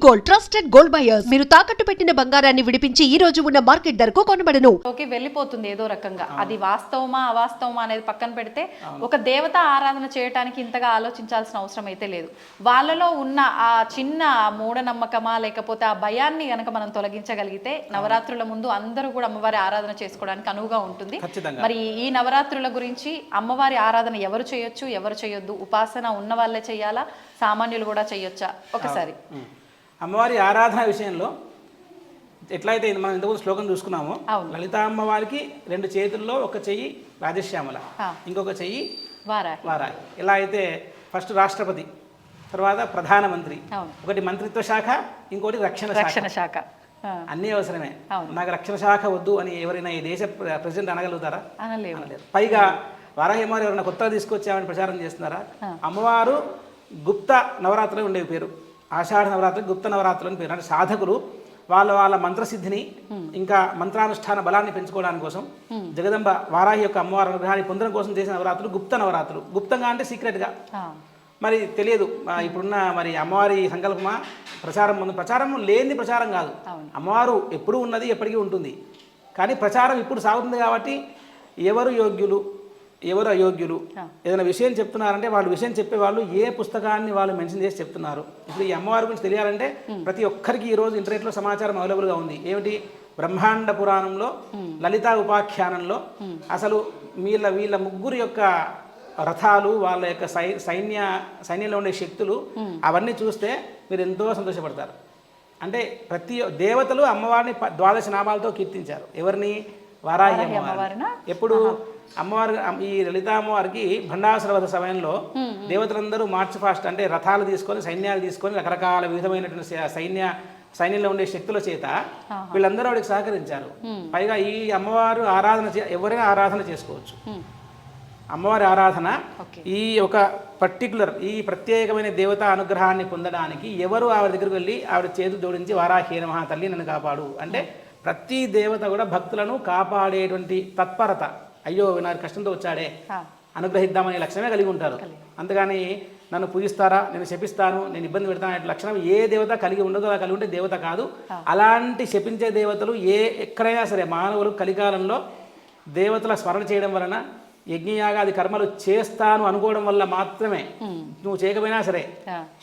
Gold trusted gold buyers మీరు తాకట్టు పెట్టిన బంగారాన్ని విడిపించి ఈ రోజు ఉన్న మార్కెట్ ధరకు కొనబడను. ఓకే, వెళ్ళిపోతుంది ఏదో రకంగా. అది వాస్తవమా అవాస్తవమా అనేది పక్కన పెడితే ఒక దేవత ఆరాధన చేయడానికి ఇంతగా ఆలోచించాల్సిన అవసరం అయితే లేదు. వాళ్ళలో ఉన్న ఆ చిన్న మూఢనమ్మకమా లేకపోతే ఆ భయాన్ని గనక మనం తొలగించగలిగితే నవరాత్రుల ముందు అందరూ కూడా అమ్మవారి ఆరాధన చేసుకోవడానికి అనువుగా ఉంటుంది. మరి ఈ నవరాత్రుల గురించి అమ్మవారి ఆరాధన ఎవరు చేయొచ్చు, ఎవరు చేయొద్దు, ఉపాసన ఉన్న వాళ్ళే చేయాలా, సామాన్యులు కూడా చేయొచ్చా? ఒకసారి అమ్మవారి ఆరాధన విషయంలో ఎట్లయితే మనం ఇంతకుముందు శ్లోకం చూసుకున్నామో, లలితా అమ్మవారికి 2 చేతుల్లో ఒక చెయ్యి రాజశ్యామల, ఇంకొక చెయ్యి వారాహి. ఎలా అయితే ఫస్ట్ రాష్ట్రపతి, తర్వాత ప్రధానమంత్రి, ఒకటి మంత్రిత్వ శాఖ, ఇంకోటి రక్షణ శాఖ. అన్నీ అవసరమే. నాకు రక్షణ శాఖ వద్దు అని ఎవరైనా ఈ దేశ ప్రెసిడెంట్ అనగలుగుతారా? అనలేరు. పైగా వారాహి అమ్మవారు ఎవరైనా కొత్తగా తీసుకొచ్చామని ప్రచారం చేస్తున్నారా? అమ్మవారు గుప్త నవరాత్రులు ఉండేవి పేరు. ఆషాఢ నవరాత్రి గుప్త నవరాత్రులు అని పేరు. అంటే సాధకులు వాళ్ళ మంత్రసిద్ధిని ఇంకా మంత్రానుష్ఠాన బలాన్ని పెంచుకోవడానికి కోసం జగదంబ వారాహి యొక్క అమ్మవారి అనుగ్రహాన్ని పొందడం కోసం చేసిన నవరాత్రులు గుప్త నవరాత్రులు. గుప్తంగా అంటే సీక్రెట్గా, మరి తెలియదు. ఇప్పుడున్న మరి అమ్మవారి సంకల్పమా ప్రచారం లేని ప్రచారం కాదు. అమ్మవారు ఎప్పుడూ ఉన్నది, ఎప్పటికీ ఉంటుంది. కానీ ప్రచారం ఇప్పుడు సాగుతుంది కాబట్టి ఎవరు యోగ్యులు ఎవరు అయోగ్యులు ఏదైనా విషయం చెప్తున్నారంటే వాళ్ళు విషయం చెప్పేవాళ్ళు ఏ పుస్తకాన్ని వాళ్ళు మెన్షన్ చేసి చెప్తున్నారు. ఇప్పుడు ఈ అమ్మవారి గురించి తెలియాలంటే ప్రతి ఒక్కరికి ఈరోజు ఇంటర్నెట్లో సమాచారం అవైలబుల్గా ఉంది. ఏమిటి? బ్రహ్మాండ పురాణంలో, లలితా ఉపాఖ్యానంలో అసలు వీళ్ళ ముగ్గురు యొక్క రథాలు, వాళ్ళ యొక్క సైన్యంలో ఉండే శక్తులు అవన్నీ చూస్తే మీరు ఎంతో సంతోషపడతారు. అంటే ప్రతి దేవతలు అమ్మవారిని 12 నామాలతో కీర్తించారు. ఎవరిని? వారాహి అమ్మవారిని. ఎప్పుడు అమ్మవారు ఈ లలితా అమ్మవారికి భండాసుర వధ సమయంలో దేవతలందరూ మార్చ్ ఫాస్ట్ అంటే రథాలు తీసుకొని, సైన్యాలు తీసుకొని, రకరకాల విధమైనటువంటి సైన్యంలో ఉండే శక్తుల చేత వీళ్ళందరూ ఆవిడకి సహకరించారు. పైగా ఈ అమ్మవారు ఆరాధన ఎవరైనా ఆరాధన చేసుకోవచ్చు. అమ్మవారి ఆరాధన ఈ ఒక పర్టికులర్ ఈ ప్రత్యేకమైన దేవతా అనుగ్రహాన్ని పొందడానికి ఎవరు ఆవిడ దగ్గరికి వెళ్ళి ఆవిడ చేతులు జోడించి వారాహి నమః తల్లి నన్ను కాపాడు అంటే ప్రతి దేవత కూడా భక్తులను కాపాడేటువంటి తత్పరత, అయ్యో నాకు కష్టంతో వచ్చాడే అనుగ్రహిద్దామనే లక్షణమే కలిగి ఉంటారు. అంతేగాని నన్ను పూజిస్తారా, నేను శపిస్తాను, నేను ఇబ్బంది పెడతాను అనే లక్షణం ఏ దేవత కలిగి ఉండదో, అలా కలిగి ఉంటే దేవత కాదు. అలాంటి శపించే దేవతలు ఎక్కడైనా సరే మానవులు కలికాలంలో దేవతల స్మరణ చేయడం వలన, యజ్ఞయాగాది కర్మలు చేస్తాను అనుకోవడం వల్ల మాత్రమే, నువ్వు చేయకపోయినా సరే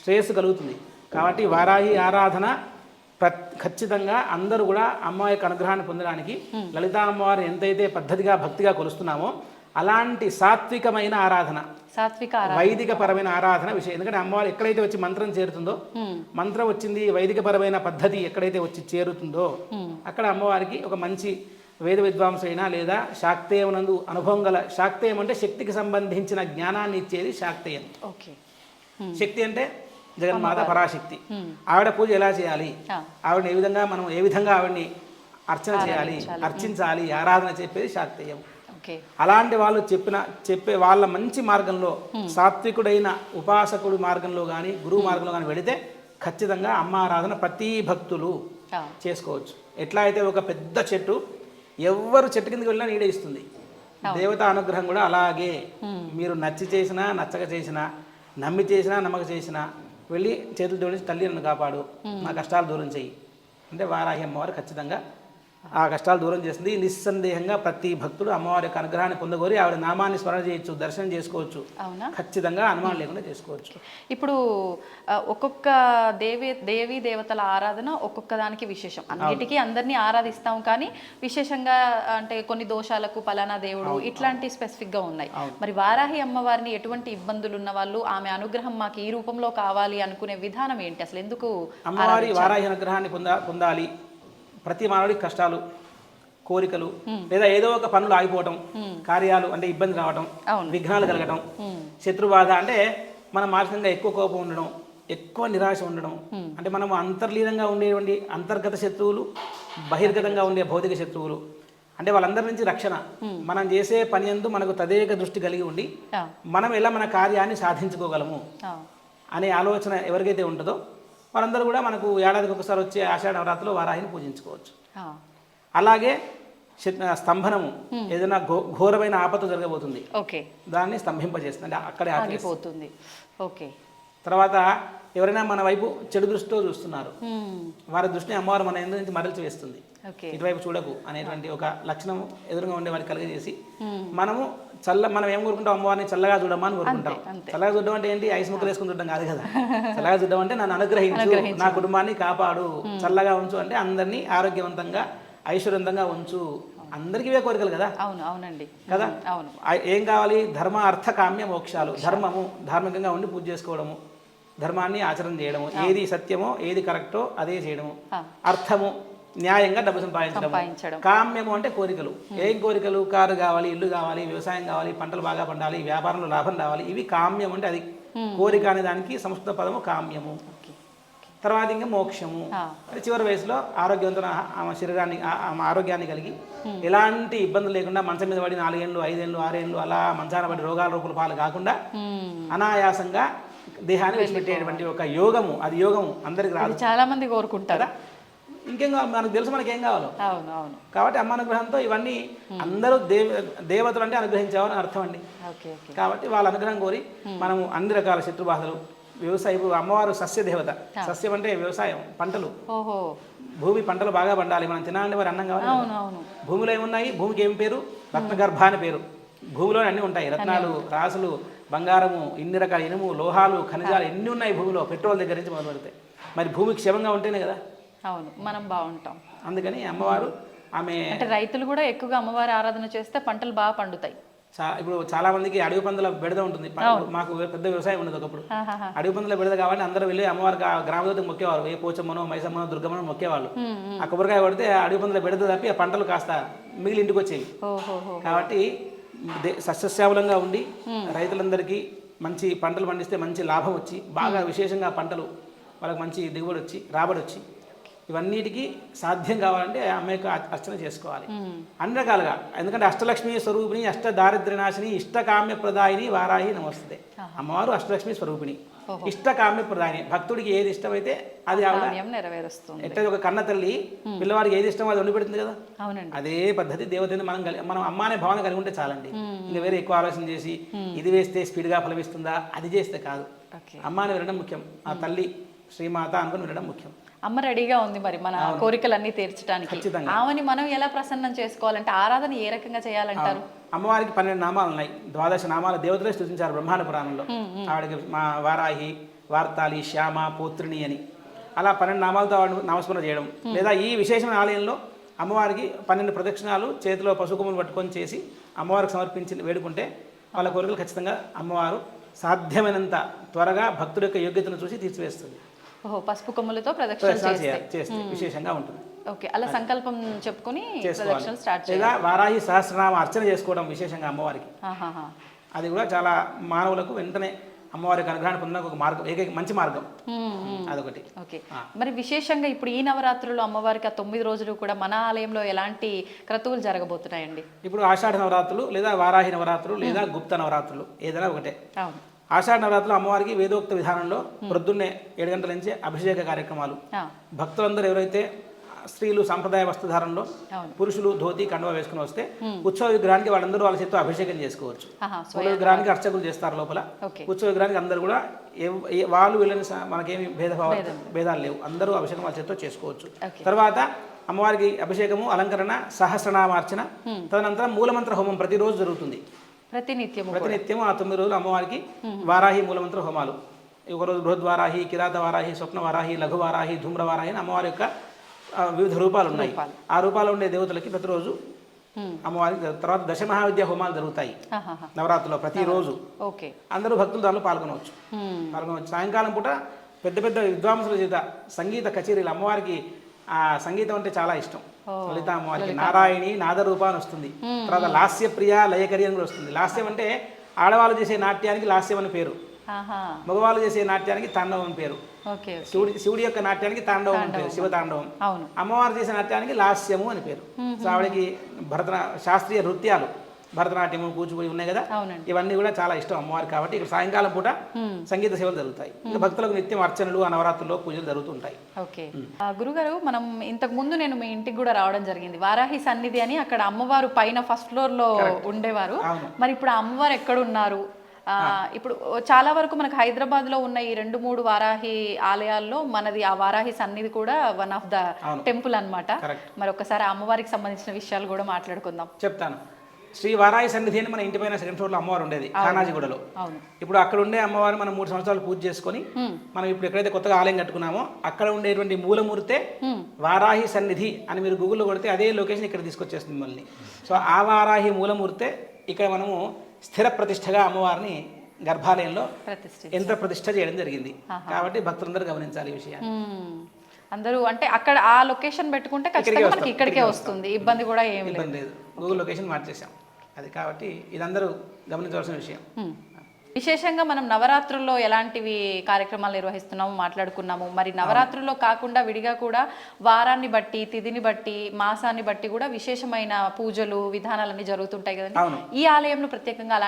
శ్రేయస్సు కలుగుతుంది. కాబట్టి వారాహి ఆరాధన ఖచ్చితంగా అందరూ కూడా అమ్మ యొక్క అనుగ్రహాన్ని పొందడానికి లలితా అమ్మవారు ఎంతైతే పద్ధతిగా భక్తిగా కొలుస్తున్నామో అలాంటి సాత్వికమైన ఆరాధన, వైదిక పరమైన ఆరాధన విషయం. ఎందుకంటే అమ్మవారు ఎక్కడైతే వచ్చి మంత్రం చేరుతుందో, మంత్రం వచ్చింది వైదిక పరమైన పద్ధతి ఎక్కడైతే వచ్చి చేరుతుందో అక్కడ అమ్మవారికి ఒక మంచి వేద విద్వాంసైనా లేదా శాక్తేయమునందు అనుభవం గల, శాక్తేయం అంటే శక్తికి సంబంధించిన జ్ఞానాన్ని ఇచ్చేది శాక్తేయం. శక్తి అంటే జగన్మాత పరాశక్తి. ఆవిడ పూజ ఎలా చేయాలి, ఆవిడని ఏ విధంగా ఆవిడని అర్చన చేయాలి, అర్చించాలి, ఆరాధన చెప్పేది శాక్తేయం. అలాంటి వాళ్ళు చెప్పే వాళ్ళ మంచి మార్గంలో, సాత్వికుడైన ఉపాసకుడి మార్గంలో కానీ గురువు మార్గంలో కానీ వెళితే ఖచ్చితంగా అమ్మ ఆరాధన ప్రతి భక్తులు చేసుకోవచ్చు. ఎట్లా అయితే ఒక పెద్ద చెట్టు ఎవరు చెట్టు కిందకి వెళ్ళినా నీడే ఇస్తుంది, దేవతా అనుగ్రహం కూడా అలాగే. మీరు నచ్చి చేసినా నచ్చక చేసినా, నమ్మి చేసినా నమ్మక చేసినా వెళ్ళి చేతులు జోడించి తల్లి నన్ను కాపాడు, నా కష్టాలు దూరం చెయ్యి అంటే వారాహి అమ్మవారు ఖచ్చితంగా ఆ కష్టాలు దూరం చేస్తుంది. నిస్సందేహంగా ప్రతి భక్తుడు అమ్మవారి యొక్క అనుగ్రహాన్ని పొందగోరి ఆవిడ నామాన్ని స్మరణ చేయొచ్చు, దర్శనం చేసుకోవచ్చు. ఖచ్చితంగా అనుమానం లేకుండా చేసుకోవచ్చు. ఇప్పుడు ఒక్కొక్క దేవీ దేవతల ఆరాధన ఒక్కొక్క దానికి విశేషం. అన్నిటికీ అందరినీ ఆరాధిస్తాం, కానీ విశేషంగా అంటే కొన్ని దోషాలకు పలానా దేవుడు ఇట్లాంటి స్పెసిఫిక్గా ఉన్నాయి. మరి వారాహి అమ్మవారిని ఎటువంటి ఇబ్బందులు ఉన్న వాళ్ళు ఆమె అనుగ్రహం మాకు ఈ రూపంలో కావాలి అనుకునే విధానం ఏంటి? అసలు ఎందుకు అమ్మవారి వారాహి అనుగ్రహాన్ని పొందాలి? ప్రతి మానవుడికి కష్టాలు, కోరికలు లేదా ఏదో ఒక పనులు ఆగిపోవటం, కార్యాలు అంటే ఇబ్బంది రావడం, విఘ్నాలు కలగడం, శత్రుబాధ అంటే మనం మానసికంగా ఎక్కువ కోపం ఉండడం, ఎక్కువ నిరాశ ఉండడం, అంటే మనం అంతర్లీనంగా ఉండేటువంటి అంతర్గత శత్రువులు, బహిర్గతంగా ఉండే భౌతిక శత్రువులు, అంటే వాళ్ళందరి నుంచి రక్షణ. మనం చేసే పని యందు మనకు తదేక దృష్టి కలిగి ఉండి మనం ఎలా మన కార్యాన్ని సాధించుకోగలము అనే ఆలోచన ఎవరికైతే ఉంటుందో వాళ్ళందరూ కూడా మనకు ఏడాదికి ఒకసారి వచ్చే ఆషాఢ నవరాత్రిలో వారాహిని పూజించుకోవచ్చు. అలాగే స్తంభనము, ఏదైనా ఘోరమైన ఆపద జరగబోతుంది, దాన్ని స్తంభింపజేస్తుంది, అంటే అక్కడే ఆగిపోతుంది. తర్వాత ఎవరైనా మన వైపు చెడు దృష్టితో చూస్తున్నారు, వారి దృష్టిని అమ్మవారు మన ఎందు నుంచి మరల్చి వేస్తుంది. ఇటువైపు చూడకు అనేటువంటి ఒక లక్షణం ఎదురుగా ఉండే వారికి కలిగజేసి మనం ఏం కోరుకుంటాం, అమ్మవారిని చల్లగా చూడమా అని కోరుకుంటాం. చల్లగా చూడడం అంటే ఏంటి, ఐస్ ముక్కలు వేసుకుని చూడడం కాదు కదా. చల్లగా చూడడం అంటే నన్ను అనుగ్రహించు, నా కుటుంబాన్ని కాపాడు, చల్లగా ఉంచు అంటే అందరినీ ఆరోగ్యవంతంగా ఐశ్వర్యవంతంగా ఉంచు. అందరికీ ఇవే కోరికలు కదా. అవునండి కదా. ఏం కావాలి, ధర్మ అర్థ కామ్య మోక్షాలు. ధర్మము, ధార్మికంగా ఉండి పూజ చేసుకోవడము, ధర్మాన్ని ఆచరణ చేయడము, ఏది సత్యమో ఏది కరెక్టో అదే చేయడము, అర్థము న్యాయంగా డబ్బు సంపాదించడం, కామ్యము అంటే కోరికలు. ఏం కోరికలు, కారు కావాలి, ఇల్లు కావాలి, వ్యవసాయం కావాలి, పంటలు బాగా పండాలి, వ్యాపారంలో లాభం రావాలి, ఇవి కామ్యం అంటే అది కోరిక అనే దానికి సంస్కృత పదము కామ్యము. తర్వాత ఇంకా మోక్షము, చివరి వయసులో ఆరోగ్యవంతమైన శరీరాన్ని ఆరోగ్యాన్ని కలిగి ఎలాంటి ఇబ్బందులు లేకుండా మంచం మీద పడి 4 ఏళ్ళు 5 ఏళ్ళు 6 ఏళ్ళు అలా మంచాన పడి రోగాల రూపుల పాలు కాకుండా అనాయాసంగా దేహాన్ని విడిచిపెట్టేటువంటి ఒక యోగము. అది యోగము అందరికి రాదు, చాలా మంది కోరుకుంటారా. ఇంకేం కావాలి, మనకు తెలుసు మనకేం కావాలో. కాబట్టి అమ్మ అనుగ్రహంతో ఇవన్నీ అందరూ దేవతలు అంటే అనుగ్రహించేవారని అర్థం అండి. కాబట్టి వాళ్ళ అనుగ్రహం కోరి మనము అన్ని రకాల శత్రుబాధలు, వ్యవసాయం, ఇప్పుడు అమ్మవారు సస్య దేవత. సస్యం అంటే వ్యవసాయం, పంటలు, భూమి పంటలు బాగా పండాలి, మనం తినాలంటే మరి అన్నం కావాలి. భూమిలో ఏమున్నాయి, భూమికి ఏం పేరు, రత్నగర్భ అని పేరు. భూమిలో అన్నీ ఉంటాయి, రత్నాలు, రాసులు, బంగారము, ఇన్ని రకాల ఇనుము, లోహాలు, ఖనిజాలు ఎన్ని ఉన్నాయి భూమిలో, పెట్రోల్ దగ్గర నుంచి మొదలు పెడతాయి. మరి భూమి క్షేమంగా ఉంటేనే కదా మనం బాగుంటాం. అందుకని అమ్మవారు ఆమె అంటే రైతులు కూడా ఎక్కువగా అమ్మవారి ఆరాధన చేస్తే పంటలు బాగా పండుతాయి. ఇప్పుడు చాలా మందికి అడవి పందుల బెడద ఉంటుంది. మాకు పెద్ద వ్యవసాయం ఉండదు ఒకప్పుడు. అడవి పందుల బెడద కాబట్టి అందరూ వెళ్ళి అమ్మవారికి గ్రామదేవతకు మొక్కేవారు. ఏ పోచమ్మనో మైసమ్మనో దుర్గమ్మనో మొక్కేవాళ్ళు. ఆ కొబ్బరికాయ కొడితే అడవి పందుల బెడద తప్పి ఆ పంటలు కాస్త మిగిలి ఇంటికి వచ్చేవి. కాబట్టి సస్యశ్యామలంగా ఉండి రైతులందరికీ మంచి పంటలు పండిస్తే మంచి లాభం వచ్చి, బాగా విశేషంగా పంటలు వాళ్ళకి మంచి దిగుబడి వచ్చి, రాబడి వచ్చి, ఇవన్నిటికీ సాధ్యం కావాలంటే అమ్మకి అర్చన చేసుకోవాలి అన్ని రకాలుగా. ఎందుకంటే అష్టలక్ష్మి స్వరూపిణి, అష్ట దారిద్ర్యనాశిని, ఇష్టకామ్య ప్రదాయిని వారాహి నమస్తే. అమ్మవారు అష్టలక్ష్మి స్వరూపిణి, ఇష్టకామ్య ప్రదాయిని. భక్తుడికి ఏది ఇష్టమైతే అది ఆవిడ నెరవేరుస్తుంది. ఎట్లా ఒక కన్న తల్లి పిల్లవాడికి ఏది ఇష్టమో అది వండి పెడుతుంది కదా. అదే పద్ధతి దేవతని మనం అమ్మ అనే భావన కలిగి ఉంటే చాలండి. ఇంకా వేరే ఎక్కువ ఆలోచన చేసి ఇది వేస్తే స్పీడ్గా ఫలమిస్తుందా అది చేస్తే కాదు. అమ్మాని వినడం ముఖ్యం, ఆ తల్లి శ్రీమాత అనుకుని వినడం ముఖ్యం. అమ్మ రెడీగా ఉంది మరి మన కోరికలన్నీ తీర్చడానికి. ఆమెని మనం ఎలా ప్రసన్నం చేసుకోవాలంటే ఆరాధన ఏ రకంగా చేయాలంటారు? అమ్మవారికి 12 నామాలు ఉన్నాయి. 12 నామాల దేవతలే స్తుతించారు బ్రహ్మాండ పురాణంలో. ఆవిడకి మా వారాహి, వార్తాలి, శ్యామ, పోత్రిణి అని అలా 12 నామాలతో ఆవిడ నామస్మరణ చేయడం. లేదా ఈ విశేషమైన ఆలయంలో అమ్మవారికి 12 ప్రదక్షిణాలు చేతిలో పసుపుకొమ్ములు పట్టుకొని చేసి అమ్మవారికి సమర్పించి వేడుకుంటే వాళ్ళ కోరికలు ఖచ్చితంగా అమ్మవారు సాధ్యమైనంత త్వరగా భక్తుడి యొక్క యోగ్యతను చూసి తీర్చివేస్తుంది. పసుపు కొమ్ములతో ప్రదక్షిణ చేస్తే విశేషంగా ఉంటుంది. అలా సంకల్పం చెప్పుకొని ప్రదక్షిణ స్టార్ట్ చేయాలి. లేదా వారాహి సహస్రనామ అర్చన చేసుకోవడం విశేషంగా అమ్మవారికి. అది కూడా చాలా మానవులకు వెంటనే అమ్మవారికి అనుగ్రహాన్ని పొందడానికి ఒక మార్గం, ఏకైక మంచి మార్గం అదొకటి. మరి విశేషంగా ఇప్పుడు ఈ నవరాత్రులు అమ్మవారికి 9 రోజులు కూడా మన ఆలయంలో ఎలాంటి క్రతువులు జరగబోతున్నాయండి? ఇప్పుడు ఆషాఢ నవరాత్రులు లేదా వారాహి నవరాత్రులు లేదా గుప్త నవరాత్రులు ఏదైనా ఒకటే. ఆషాఢ నవరాత్రులు అమ్మవారికి వేదోక్త విధానంలో ప్రొద్దున్నే 7 గంటల నుంచి అభిషేక కార్యక్రమాలు. భక్తులందరూ ఎవరైతే స్త్రీలు సాంప్రదాయ వస్త్రధారణలో, పురుషులు ధోతి కండువా వేసుకుని వస్తే ఉత్సవ విగ్రహానికి వాళ్ళందరూ వాళ్ళ చేతితో అభిషేకం చేసుకోవచ్చు. మూల విగ్రహానికి అర్చకులు చేస్తారు లోపల. ఉత్సవ విగ్రహానికి అందరూ కూడా వాళ్ళు వీళ్ళని మనకేమి భేదాలు లేవు, అందరూ అభిషేకం వాళ్ళ చేతితో చేసుకోవచ్చు. తర్వాత అమ్మవారికి అభిషేకము, అలంకరణ, సహస్రనామార్చన, తదనంతరం మూలమంత్ర హోమం ప్రతిరోజు జరుగుతుంది. ప్రతినిత్యము ఆ 9 రోజులు అమ్మవారికి వారాహి మూలమంత్ర హోమాలు. ఒకరోజు బృహద్వారాహి, కిరాత వారాహి, స్వప్న వారాహి, లఘు వారాహి, ధూమ్ర వారాహి అని అమ్మవారి యొక్క వివిధ రూపాలు ఉన్నాయి. ఆ రూపాలు ఉండే దేవతలకి ప్రతిరోజు అమ్మవారికి. తర్వాత దశమహావిద్య హోమాలు జరుగుతాయి నవరాత్రిలో ప్రతిరోజు. అందరూ భక్తులు దానిలో పాల్గొనవచ్చు. సాయంకాలం పూట పెద్ద పెద్ద విద్వాంసుల చేత సంగీత కచేరీలు. అమ్మవారికి ఆ సంగీతం అంటే చాలా ఇష్టం. లలిత అమ్మవారికి నారాయణి నాదరూప అని వస్తుంది. తర్వాత లాస్యప్రియ లయకరి అని కూడా వస్తుంది. లాస్యం అంటే ఆడవాళ్ళు చేసే నాట్యానికి లాస్యం అని పేరు, మగవాళ్ళు చేసే నాట్యానికి తాండవం అని పేరు. శివుడి యొక్క నాట్యానికి తాండవం అని పేరు, శివతాండవం. అమ్మవారు చేసే నాట్యానికి లాస్యము అని పేరు. సో ఆవిడకి శాస్త్రీయ నృత్యాలు, భరతనాట్యము, కూచిపూడి ఉన్నాయి కదా, ఇవన్నీ కూడా చాలా ఇష్టం అమ్మవారికి. కాబట్టి ఇక్కడ సాయంకాలం పూట సంగీత సేవలు జరుగుతాయి. ఇంకా భక్తులకు నిత్యం అర్చనలు, ఆ నవరాత్రుల్లో పూజలు జరుగుతుంటాయి. గురుగారు, మనం ఇంతకు ముందు నేను మీ ఇంటికి కూడా రావడం జరిగింది. వారాహి సన్నిధి అని అక్కడ అమ్మవారు పైన ఫస్ట్ ఫ్లోర్ లో ఉండేవారు. మరి ఇప్పుడు అమ్మవారు ఎక్కడ ఉన్నారు, ఇప్పుడు చాలా వరకు మనకు హైదరాబాద్లో ఉన్న ఈ 2-3 వారాహి ఆలయాల్లో మనది ఆ వారాహి సన్నిధి కూడా వన్ ఆఫ్ ద టెంపుల్ అన్నమాట. మరి ఒక్కసారి అమ్మవారికి సంబంధించిన విషయాలు కూడా మాట్లాడుకుందాం. చెప్తాను. శ్రీ వారాహి సన్నిధి అని మన ఇంటి పైన సెకండ్ ఫ్లోర్లో అమ్మవారు ఉండేది కానాజీగూడలో. ఇప్పుడు అక్కడ ఉండే అమ్మవారు మనం 3 సంవత్సరాలు పూజ చేసుకొని మనం ఇప్పుడు ఎక్కడైతే కొత్తగా ఆలయం కట్టుకున్నామో అక్కడ ఉండేటువంటి మూలమూర్తే వారాహి సన్నిధి అని మీరు గూగుల్లో కొడితే అదే లొకేషన్ ఇక్కడ తీసుకొచ్చేస్తుంది మిమ్మల్ని. సో ఆ వారాహి మూలమూర్తే ఇక్కడ మనము స్థిర ప్రతిష్టగా అమ్మవారిని గర్భాలయంలో యంత్ర ప్రతిష్ఠ చేయడం జరిగింది. కాబట్టి భక్తులందరూ గమనించాలి ఈ విషయాన్ని. అందరూ అంటే అక్కడ ఆ లొకేషన్ పెట్టుకుంటే ఖచ్చితంగా మనకి ఇక్కడికే వస్తుంది, ఇబ్బంది కూడా ఏమీ లేదు. గూగుల్ లొకేషన్ మార్చేసాం అది. కాబట్టి ఇదందరూ గమనించవలసిన విషయం. విశేషంగా మనం నవరాత్రుల్లో ఎలాంటివి కార్యక్రమాలు నిర్వహిస్తున్నాము మాట్లాడుకున్నాము. మరి నవరాత్రుల్లో కాకుండా విడిగా కూడా వారాన్ని బట్టి, తిథిని బట్టి, మాసాన్ని బట్టి కూడా విశేషమైన పూజలు విధానాలన్నీ జరుగుతుంటాయి కదండి. ఈ ఆలయంలో ప్రత్యేకంగా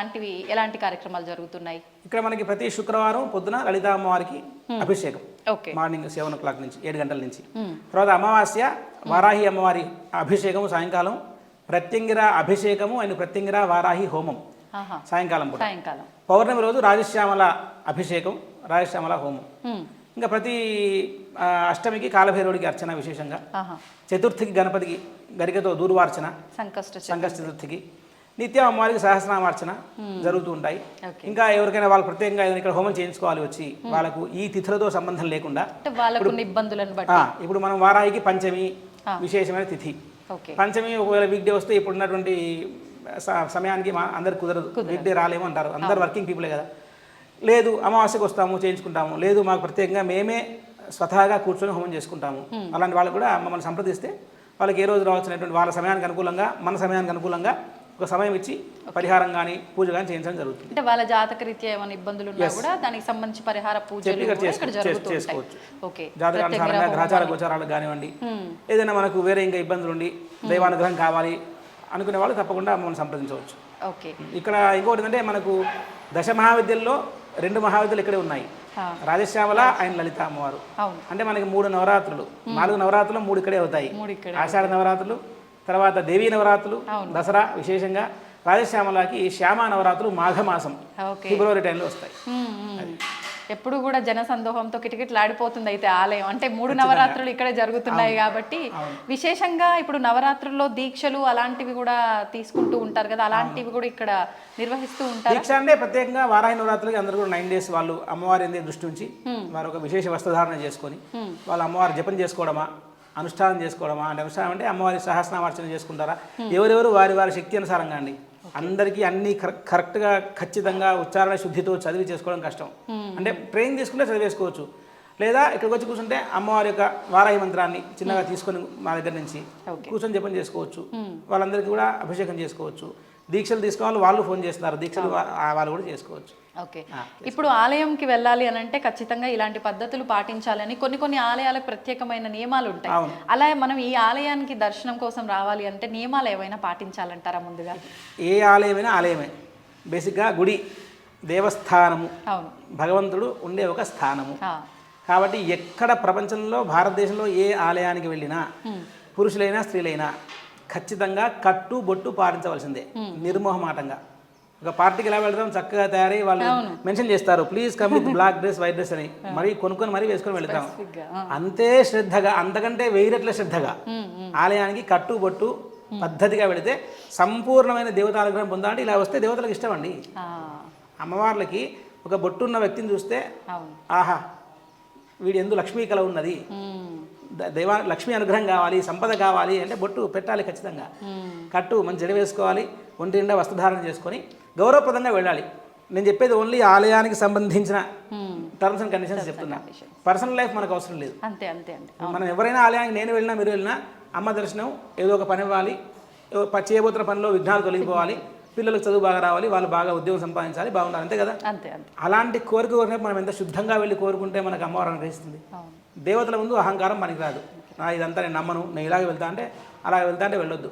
ఎలాంటి కార్యక్రమాలు జరుగుతున్నాయి? ఇక్కడ మనకి ప్రతి శుక్రవారం పొద్దున లలితా అమ్మవారికి అభిషేకం, మార్నింగ్ 7 o'clock నుంచి 7 గంటల నుంచి. తర్వాత అమావాస్య వారాహి అమ్మవారి అభిషేకం సాయంకాలం, ప్రత్యంగిర అభిషేకము అండ్ ప్రత్యంగిర వారాహి హోమం సాయంకాలం. పౌర్ణమి రోజు రాజశ్యామల అభిషేకం, రాజశ్యామల హోమం. ఇంకా ప్రతి అష్టమికి కాలభైరవుడికి అర్చన విశేషంగా, చతుర్థికి గణపతికి గరికతో దూర్వార్చన, సంకష్ట చతుర్థికి నిత్యం అమ్మవారికి సహస్రనామార్చన జరుగుతూ ఉంటాయి. ఇంకా ఎవరికైనా వాళ్ళు ప్రత్యేకంగా ఏదైనా ఇక్కడ హోమం చేయించుకోవాలి వచ్చి వాళ్ళకు ఈ తిథులతో సంబంధం లేకుండా ఇప్పుడు మనం వారాహికి పంచమి విశేషమైన తిథి. పంచమి ఒకవేళ వీక్ డే వస్తే ఇప్పుడు ఉన్నటువంటి సమయానికి అందరు కుదరదు, వీక్ డే రాలేము అంటారు, అందరు వర్కింగ్ పీపులే కదా. లేదు అమావాస్యకు వస్తాము చేయించుకుంటాము, లేదు మాకు ప్రత్యేకంగా మేమే స్వతహాగా కూర్చొని హోమం చేసుకుంటాము, అలాంటి వాళ్ళకు కూడా మమ్మల్ని సంప్రదిస్తే వాళ్ళకి ఏ రోజు రావాల్సినటువంటి వాళ్ళ సమయానికి అనుకూలంగా మన సమయానికి అనుకూలంగా ఒక సమయం ఇచ్చి పరిహారం కానీ పూజ కానీ చేయించడం జరుగుతుంది. అంటే వాళ్ళ జాతక రీత్యా ఏమైనా ఇబ్బందులు ఉన్నా కూడా దానికి సంబంధించి పరిహార పూజలు చేసుకోవచ్చు. జాతకానుసారంగా గ్రహచార గోచారాలకు కానివ్వండి, ఏదైనా మనకు వేరే ఇంకా ఇబ్బందులు ఉండి దైవానుగ్రహం కావాలి అనుకునే వాళ్ళు తప్పకుండా మమ్మల్ని సంప్రదించవచ్చు. ఇక్కడ ఇంకోటి ఏంటంటే మనకు దశ మహావిద్యల్లో 2 మహావిద్యలు ఇక్కడే ఉన్నాయి, రాజశ్యామల అండ్ లలిత అమ్మవారు. అంటే మనకి 3 నవరాత్రులు, 4 నవరాత్రులు 3 ఇక్కడే అవుతాయి. ఆషాఢ నవరాత్రులు, తర్వాత దేవీ నవరాత్రులు, దసరా, విశేషంగా రాజశ్యామలకి శ్యామ నవరాత్రులు మాఘమాసం ఫిబ్రవరి టైంలో వస్తాయి. ఎప్పుడు కూడా జన సందోహంతో కిటకిటలాడిపోతుంది అయితే ఆలయం. అంటే 3 నవరాత్రులు ఇక్కడే జరుగుతున్నాయి కాబట్టి విశేషంగా ఇప్పుడు నవరాత్రుల్లో దీక్షలు అలాంటివి కూడా తీసుకుంటూ ఉంటారు కదా, అలాంటివి కూడా ఇక్కడ నిర్వహిస్తూ ఉంటారు. దీక్ష అంటే ప్రత్యేకంగా వారాహి నవరాత్రులకి అందరూ కూడా 9 days వాళ్ళు అమ్మవారి దృష్టి నుంచి వారు ఒక విశేష వస్త్రధారణ చేసుకొని వాళ్ళు అమ్మవారి జపం చేసుకోవడమా, అనుష్ఠానం చేసుకోవడమా. అంటే అనుష్ఠానం అంటే అమ్మవారి సహస్రనామార్చన చేసుకుంటారా, ఎవరెవరు వారి శక్తి అనుసారంగా అండి. అందరికీ అన్ని కరెక్ట్గా ఖచ్చితంగా ఉచ్చారణ శుద్ధితో చదివి చేసుకోవడం కష్టం. అంటే ట్రైనింగ్ తీసుకుంటే చదివేసుకోవచ్చు, లేదా ఇక్కడికి వచ్చి కూర్చుంటే అమ్మవారి యొక్క వారాహి మంత్రాన్ని చిన్నగా తీసుకొని మా దగ్గర నుంచి కూర్చొని జపం చేసుకోవచ్చు. వాళ్ళందరికీ కూడా అభిషేకం చేసుకోవచ్చు. దీక్షలు తీసుకోవాలి వాళ్ళు ఫోన్ చేస్తున్నారు, దీక్షలు వాళ్ళు కూడా చేసుకోవచ్చు. ఓకే, ఇప్పుడు ఆలయంకి వెళ్ళాలి అని అంటే ఖచ్చితంగా ఇలాంటి పద్ధతులు పాటించాలని కొన్ని ఆలయాలకు ప్రత్యేకమైన నియమాలు ఉంటాయి. అలా మనం ఈ ఆలయానికి దర్శనం కోసం రావాలి అంటే నియమాలు ఏమైనా పాటించాలంటారా? ముందుగా ఏ ఆలయమైనా ఆలయమే, బేసిక్గా గుడి దేవస్థానము, భగవంతుడు ఉండే ఒక స్థానము. కాబట్టి ఎక్కడ ప్రపంచంలో భారతదేశంలో ఏ ఆలయానికి వెళ్ళినా పురుషులైనా స్త్రీలైనా ఖచ్చితంగా కట్టు బొట్టు పాటించవలసిందే, నిర్మోహమాటంగా. ఒక పార్టీకి ఎలా వెళ్తాం చక్కగా తయారై వాళ్ళు మెన్షన్ చేస్తారు, please come with black dress white dress అని, మరి కొనుక్కొని మరీ వేసుకొని వెళ్తాం. అంతే శ్రద్ధగా, అంతకంటే 1000 రెట్ల శ్రద్ధగా ఆలయానికి కట్టు బొట్టు పద్ధతిగా వెళితే సంపూర్ణమైన దేవతానుగ్రహం పొందాలంటే ఇలా వస్తే దేవతలకు ఇష్టం అండి. అమ్మవార్లకి ఒక బొట్టున్న వ్యక్తిని చూస్తే ఆహా వీడి ఎందు లక్ష్మీ కళ ఉన్నది, లక్ష్మీ అనుగ్రహం కావాలి, సంపద కావాలి అంటే బొట్టు పెట్టాలి ఖచ్చితంగా. కట్టు మంచి జడ వేసుకోవాలి, ఒంటి నిండా వస్త్రధారణ చేసుకొని గౌరవప్రదంగా వెళ్ళాలి. నేను చెప్పేది ఓన్లీ ఆలయానికి సంబంధించిన టర్మ్స్ అండ్ కండిషన్స్ చెప్తున్నా. పర్సనల్ లైఫ్ మనకు అవసరం లేదు. మనం ఎవరైనా ఆలయానికి నేను వెళ్ళినా మీరు వెళ్ళినా అమ్మ దర్శనం, ఏదో ఒక పని ఇవ్వాలి, చేయబోతున్న పనిలో విఘ్నాలు తొలగిపోవాలి, పిల్లలకు చదువు బాగా రావాలి, వాళ్ళు బాగా ఉద్యోగం సంపాదించాలి, బాగుండాలి, అంతే కదా. అలాంటి కోరిక కోరినప్పుడు మనం ఎంత శుద్ధంగా వెళ్ళి కోరుకుంటే మనకు అమ్మవారు అనుగ్రహిస్తుంది. దేవతల ముందు అహంకారం మనకి రాదు. ఇదంతా నేను నమ్మను, నేను ఇలాగే వెళ్తా అంటే అలాగే వెళ్తా అంటే వెళ్ళొద్దు,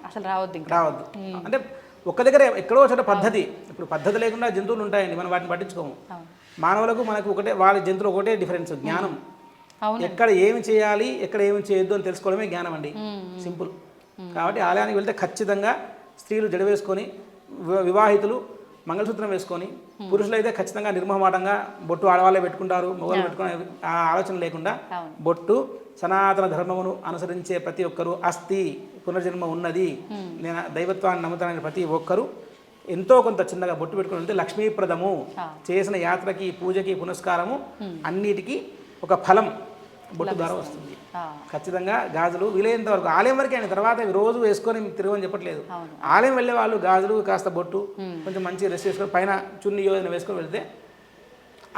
అసలు రావద్దు. అంటే ఒక్క దగ్గర ఎక్కడో చోట పద్ధతి. ఇప్పుడు పద్ధతి లేకుండా జంతువులు ఉంటాయండి, మనం వాటిని పట్టించుకోము. మానవులకు మనకు ఒకటే, వాళ్ళ జంతువులు ఒకటే డిఫరెన్స్, జ్ఞానం. ఎక్కడ ఏమి చేయాలి ఎక్కడ ఏమి చేయొద్దు అని తెలుసుకోవడమే జ్ఞానం అండి, సింపుల్. కాబట్టి ఆలయానికి వెళ్తే ఖచ్చితంగా స్త్రీలు జడ వేసుకొని, వివాహితులు మంగళసూత్రం వేసుకొని, పురుషులైతే ఖచ్చితంగా నిర్మోహమాటంగా బొట్టు ఆడవాళ్ళే పెట్టుకుంటారు, మొగలు పెట్టుకునే ఆ ఆలోచన లేకుండా బొట్టు సనాతన ధర్మమును అనుసరించే ప్రతి ఒక్కరూ అస్థి పునర్జన్మ ఉన్నది, నేను దైవత్వాన్ని నమ్ముతానని ప్రతి ఒక్కరూ ఎంతో కొంత చిన్నగా బొట్టు పెట్టుకుని వెళ్తే లక్ష్మీప్రదము, చేసిన యాత్రకి పూజకి పునస్కారము అన్నిటికీ ఒక ఫలం బొట్టు ద్వారా వస్తుంది. ఖచ్చితంగా గాజులు వీలైనంత వరకు ఆలయం వరకే అయిన తర్వాత రోజు వేసుకొని తిరగని చెప్పట్లేదు. ఆలయం వెళ్ళే వాళ్ళు గాజులు కాస్త బొట్టు కొంచెం మంచి డ్రెస్ వేసుకొని పైన చున్నీ యోజన వేసుకొని వెళ్తే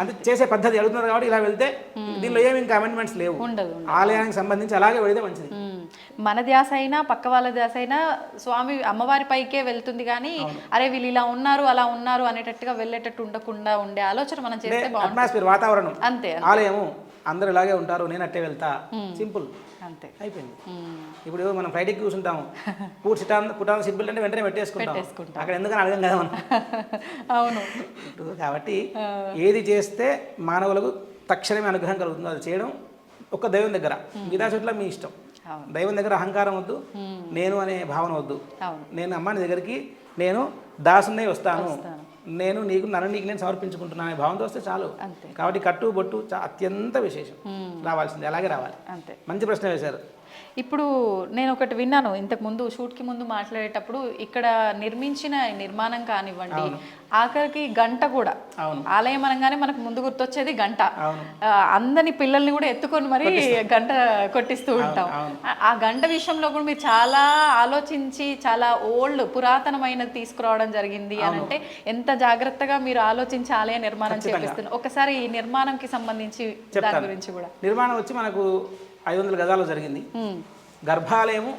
అంటే చేసే పద్ధతి అడుగుతున్నారు కాబట్టి ఇలా వెళ్తే దీనిలో ఏమి ఇంకా అమెండ్మెంట్స్ లేవు. ఆలయానికి సంబంధించి అలాగే వెళితే మంచిది. మన ధ్యాస అయినా పక్క వాళ్ళ ధ్యాస అయినా స్వామి అమ్మవారి పైకే వెళ్తుంది కానీ అరే వీళ్ళు ఇలా ఉన్నారు అలా ఉన్నారు అనేటట్టుగా వెళ్ళేటట్టు ఉండకుండా ఉండే ఆలోచన మనం చేస్తే అట్మాస్ఫియర్ వాతావరణం అంతే. ఆలయము అందరూ ఇలాగే ఉంటారు, నేను అట్టే వెళ్తా, సింపుల్ అంతే అయిపోయింది. ఇప్పుడు మనం ఫ్లైట్ ఎక్కి కూర్చుంటాము, పుట్టాను సీట్ బెల్ట్ అంటే వెంటనే పెట్టేసుకుంటాం, అక్కడ ఎందుకని అడగం కదా మనం. అవును. కాబట్టి ఏది చేస్తే మానవులకు తక్షణమే అనుగ్రహం కలుగుతుంది అది చేయడం ఒక దైవం దగ్గర. మిగతా చోట్ల మీ ఇష్టం. దైవం దగ్గర అహంకారం వద్దు, నేను అనే భావన వద్దు. నేను అమ్మ నీ దగ్గరికి నేను దాసునే వస్తాను, నేను నీకు నేను సమర్పించుకుంటున్నాను అనే భావంతో వస్తే చాలు. కాబట్టి కట్టు బొట్టు అత్యంత విశేషం, రావాల్సింది అలాగే రావాలి. అంతే. మంచి ప్రశ్న వేశారు. ఇప్పుడు నేను ఒకటి విన్నాను ఇంతకు ముందు షూట్కి ముందు మాట్లాడేటప్పుడు, ఇక్కడ నిర్మించిన నిర్మాణం కానివ్వండి, ఆఖరికి గంట కూడా, ఆలయం అనగానే మనకు ముందు గుర్తొచ్చేది గంట. అందరి పిల్లల్ని కూడా ఎత్తుకొని మరి గంట కొట్టిస్తూ ఉంటాం. ఆ గంట విషయంలో కూడా మీరు చాలా ఆలోచించి చాలా ఓల్డ్ పురాతనమైనది తీసుకురావడం జరిగింది అని అంటే ఎంత జాగ్రత్తగా మీరు ఆలోచించి ఆలయ నిర్మాణం చేపిస్తున్నారు. ఒకసారి ఈ నిర్మాణంకి సంబంధించి దాని గురించి కూడా. నిర్మాణం వచ్చి మనకు 500 గజాల్లో జరిగింది. గర్భాలయము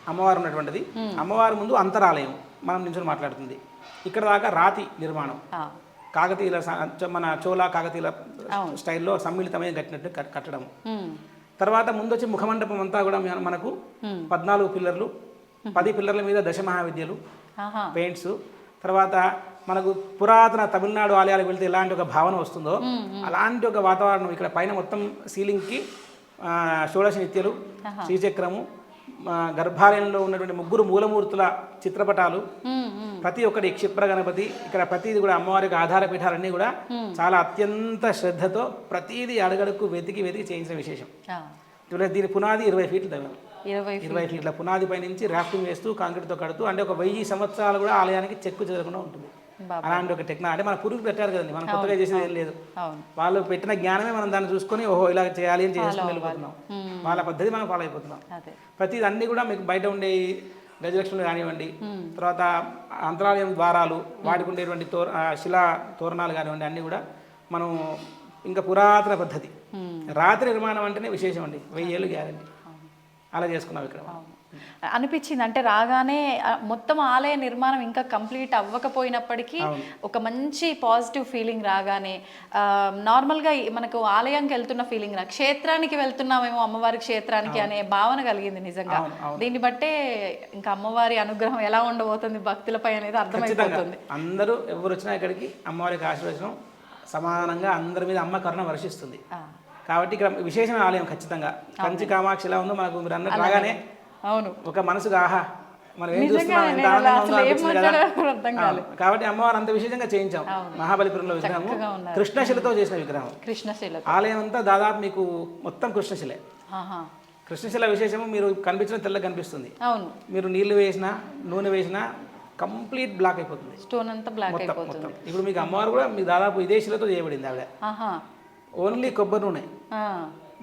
అమ్మవారు ఉన్నటువంటిది, అమ్మవారి ముందు అంతరాలయం మనం నించుని మాట్లాడుతుంది. ఇక్కడ దాకా రాతి నిర్మాణం, కాకతీయుల మన చోళ కాకతీయుల స్టైల్లో సమ్మిళితమైన కట్టినట్టు కట్టడం. తర్వాత ముందు వచ్చి ముఖమండపం అంతా కూడా మనకు 14 పిల్లర్లు, 10 పిల్లర్ల మీద దశమహావిద్యలు, పెయింట్స్. తర్వాత మనకు పురాతన తమిళనాడు ఆలయాలకు వెళ్తే ఎలాంటి ఒక భావన వస్తుందో అలాంటి ఒక వాతావరణం ఇక్కడ పైన మొత్తం సీలింగ్కి షోడశ నిత్యలు, శ్రీచక్రము, గర్భాలయంలో ఉన్నటువంటి 3 మూలమూర్తుల చిత్రపటాలు, ప్రతి ఒక్కటి క్షిప్ర గణపతి, ఇక్కడ ప్రతిది కూడా అమ్మవారి యొక్క ఆధార పీఠాలన్నీ కూడా చాలా అత్యంత శ్రద్ధతో ప్రతిదీ అడుగడుకు వెతికి చేయించిన విశేషం. దీని పునాది 20 ఫీట్లు తవ్వారు. 20 ఫీట్ల పునాది పై నుంచి రాఫ్టింగ్ వేస్తూ కాంక్రీట్తో కడుతూ, అంటే ఒక 1000 సంవత్సరాలు కూడా ఆలయానికి చెక్కు చెదరకుండా ఉంటుంది. అలాంటి ఒక టెక్నాలజీ అంటే మన పురుగు పెట్టారు కదండి, మనం కొత్తగా చేసేది ఏం లేదు. వాళ్ళు పెట్టిన జ్ఞానమే మనం దాన్ని చూసుకొని ఓహో ఇలా చేయాలి అని చేసుకుని వెళ్ళిపోతున్నాం. వాళ్ళ పద్ధతి మనం ఫాలో అయిపోతున్నాం. ప్రతిది అన్నీ కూడా మీకు బయట ఉండే గజలక్ష్ములు కానివ్వండి, తర్వాత అంతరాలయం ద్వారాలు, వాటికి ఉండేటువంటి శిలా తోరణాలు కానివ్వండి, అన్నీ కూడా మనం ఇంకా పురాతన పద్ధతి. రాత్రి నిర్మాణం అంటేనే విశేషం అండి, 1000 ఏళ్ళు గ్యారంటీ. అలా చేసుకున్నాం ఇక్కడ అనిపించింది. అంటే రాగానే మొత్తం ఆలయ నిర్మాణం ఇంకా కంప్లీట్ అవ్వకపోయినప్పటికీ ఒక మంచి పాజిటివ్ ఫీలింగ్ రాగానే, నార్మల్గా మనకు ఆలయానికి వెళ్తున్న ఫీలింగ్ రా, క్షేత్రానికి వెళ్తున్నామేమో అమ్మవారి క్షేత్రానికి అనే భావన కలిగింది నిజంగా. దీన్ని బట్టే ఇంకా అమ్మవారి అనుగ్రహం ఎలా ఉండబోతుంది భక్తులపై అనేది అర్థమైపోతుంది. అందరూ ఎవరు వచ్చినా ఇక్కడికి అమ్మవారికి ఆశీర్వచనం సమానంగా అందరి మీద అమ్మ కరుణ వర్షిస్తుంది. కాబట్టి ఇక్కడ విశేషమైన ఆలయం ఖచ్చితంగా. కంచి కామాక్షి ఎలా ఉందో మనకు మీరు అన్నట్టు రాగానే అవును ఒక మనసుగా ఆహా మనం ఏం చూస్తున్నాం ఎంత ఆనందంగా ఉందో అనిపిస్తుంది కదా. కాబట్టి అమ్మవారు అంత విశేషంగా చేయించాం. మహాబలిపురంలో విగ్రహము కృష్ణశిలతో చేసిన విగ్రహం. ఆలయం అంతా దాదాపు మీకు మొత్తం కృష్ణశిలే. కృష్ణశిల విశేషము మీరు కనిపించిన తెల్లగా కనిపిస్తుంది. మీరు నీళ్లు వేసినా నూనె వేసినా కంప్లీట్ బ్లాక్ అయిపోతుంది, స్టోన్ అంతా బ్లాక్ అయిపోతుంది. ఇప్పుడు మీకు అమ్మవారు కూడా మీకు దాదాపు ఇదే శిలతో చేయబడింది. ఆవిడ ఓన్లీ కొబ్బరి నూనె,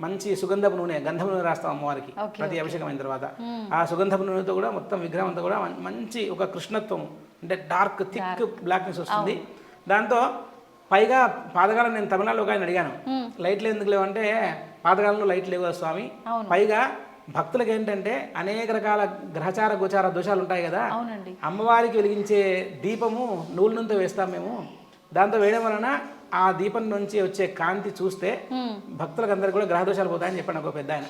మంచి సుగంధపు నూనె, గంధపు నూనె రాస్తాం అమ్మవారికి ప్రతి అభిషేకం అయిన తర్వాత. ఆ సుగంధపు నూనెతో కూడా మొత్తం విగ్రహం అంతా కూడా మంచి ఒక కృష్ణత్వం, అంటే డార్క్ థిక్ బ్లాక్నెస్ వస్తుంది. దాంతో పైగా పాతకాలం నేను తమిళనాడులో ఒక ఆయన అడిగాను, లైట్లు ఎందుకు లేవంటే పాతకాలంలో లైట్లు లేవు స్వామి, పైగా భక్తులకు ఏంటంటే అనేక రకాల గ్రహచార గోచార దోషాలు ఉంటాయి కదా, అమ్మవారికి వెలిగించే దీపము నూలు నుంతో వేస్తాం మేము, దాంతో వేయడం వలన ఆ దీపం నుంచి వచ్చే కాంతి చూస్తే భక్తులకు అందరికి కూడా గ్రహ దోషాలు పోతాయని చెప్పాను ఒక పెద్ద ఆయన.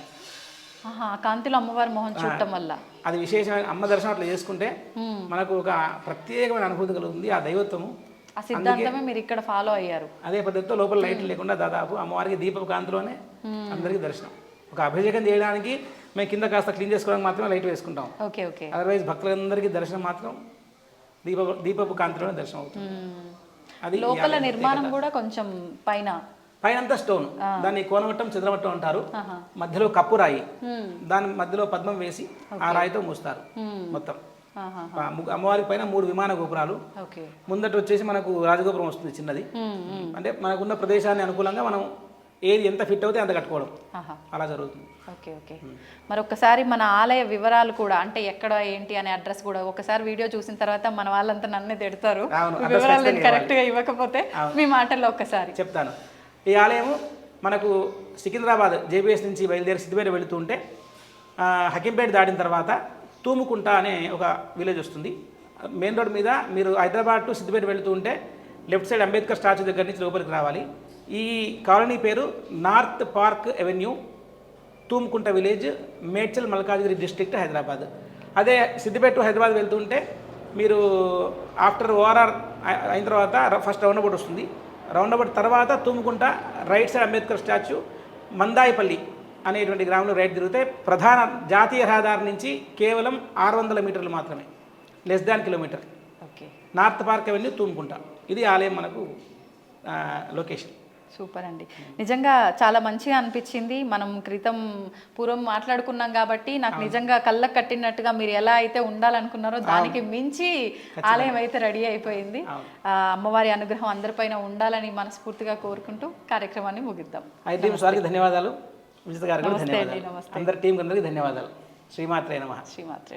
కాంతిలో అమ్మవారి మొహం చూడటం వల్ల అది విశేషమైన అమ్మ దర్శనం అట్లా చేసుకుంటే మనకు ఒక ప్రత్యేకమైన అనుభూతి కలుగుతుంది. ఆ దైవత్వము ఆ సిద్ధాంతమే మీరు ఇక్కడ ఫాలో అయ్యారు. అదే పద్ధతితో లోపల లైట్లు లేకుండా దాదాపు అమ్మవారికి దీపపు కాంతిలోనే అందరికీ దర్శనం. ఒక అభిషేకం చేయడానికి మేము కింద కాస్త క్లీన్ చేసుకోవడానికి మాత్రమే లైట్ వేసుకుంటాం. అదర్వైజ్ భక్తులందరికీ దర్శనం మాత్రం దీపపు కాంతిలోనే దర్శనం అవుతుంది. అది ఈ లోపల ఆలయం నిర్మాణం ప్రత్యేకత. కూడా కొంచెం పైన స్టోన్, దాన్ని కోనవట్టం చంద్రవట్టం అంటారు. మధ్యలో కప్పు రాయి, దాని మధ్యలో పద్మం వేసి ఆ రాయితో మూస్తారు మొత్తం. అమ్మవారికి పైన 3 విమాన గోపురాలు, ముందట వచ్చేసి మనకు రాజగోపురం వస్తుంది చిన్నది. అంటే మనకున్న ప్రదేశాన్ని అనుకూలంగా మనం ఏది ఎంత ఫిట్ అవుతే అంత కట్టుకోవడం అలా జరుగుతుంది. Okay okay. మరి ఒక్కసారి మన ఆలయ వివరాలు కూడా, అంటే ఎక్కడ ఏంటి అనే అడ్రస్ కూడా ఒకసారి వీడియో చూసిన తర్వాత మన వాళ్ళంతా నన్నే తిడతారు వివరాలు నేను కరెక్ట్గా ఇవ్వకపోతే. మీ మాటల్లో ఒక్కసారి చెప్తాను. ఈ ఆలయము మనకు సికింద్రాబాద్ జేబీఎస్ నుంచి బయలుదేరి సిద్దిపేట వెళుతూ ఉంటే హకీంపేట దాటిన తర్వాత తూముకుంట అనే ఒక విలేజ్ వస్తుంది. మెయిన్ రోడ్ మీద మీరు హైదరాబాద్ టు సిద్దిపేట వెళుతూ ఉంటే లెఫ్ట్ సైడ్ అంబేద్కర్ స్టాచ్యూ దగ్గర నుంచి లోపలికి రావాలి. ఈ కాలనీ పేరు north park avenue, Thumukunta village, Medchal Malkajgiri district, Hyderabad. అదే సిద్దిపేట టు హైదరాబాద్ వెళ్తుంటే మీరు ఆఫ్టర్ ఓఆర్ఆర్ అయిన తర్వాత ఫస్ట్ రౌండ్ అబౌట్ వస్తుంది. రౌండ్ అబౌట్ తర్వాత Thumukunta right side Ambedkar statue, Mandaipalli అనేటువంటి గ్రామంలో రైట్ తిరిగితే ప్రధాన జాతీయ రహదారి నుంచి కేవలం 600 మీటర్లు మాత్రమే, less than kilometre. Okay. North park avenue Thumkunta, ఇది ఆలయం మనకు లొకేషన్. సూపర్ అండి, నిజంగా చాలా మంచిగా అనిపించింది. మనం పూర్వం మాట్లాడుకున్నాం కాబట్టి నాకు నిజంగా కళ్ళకు కట్టినట్టుగా మీరు ఎలా అయితే ఉండాలనుకున్నారో దానికి మించి ఆలయం అయితే రెడీ అయిపోయింది. అమ్మవారి అనుగ్రహం అందరిపైన ఉండాలని మనస్ఫూర్తిగా కోరుకుంటూ కార్యక్రమాన్ని ముగిద్దాం. వారికి ధన్యవాదాలు, విజిత గారు నమస్తే అండి. నమస్తే. అందరి టీం అందరికీ ధన్యవాదాలు. శ్రీమాత్రే నమః. శ్రీమాత్రే.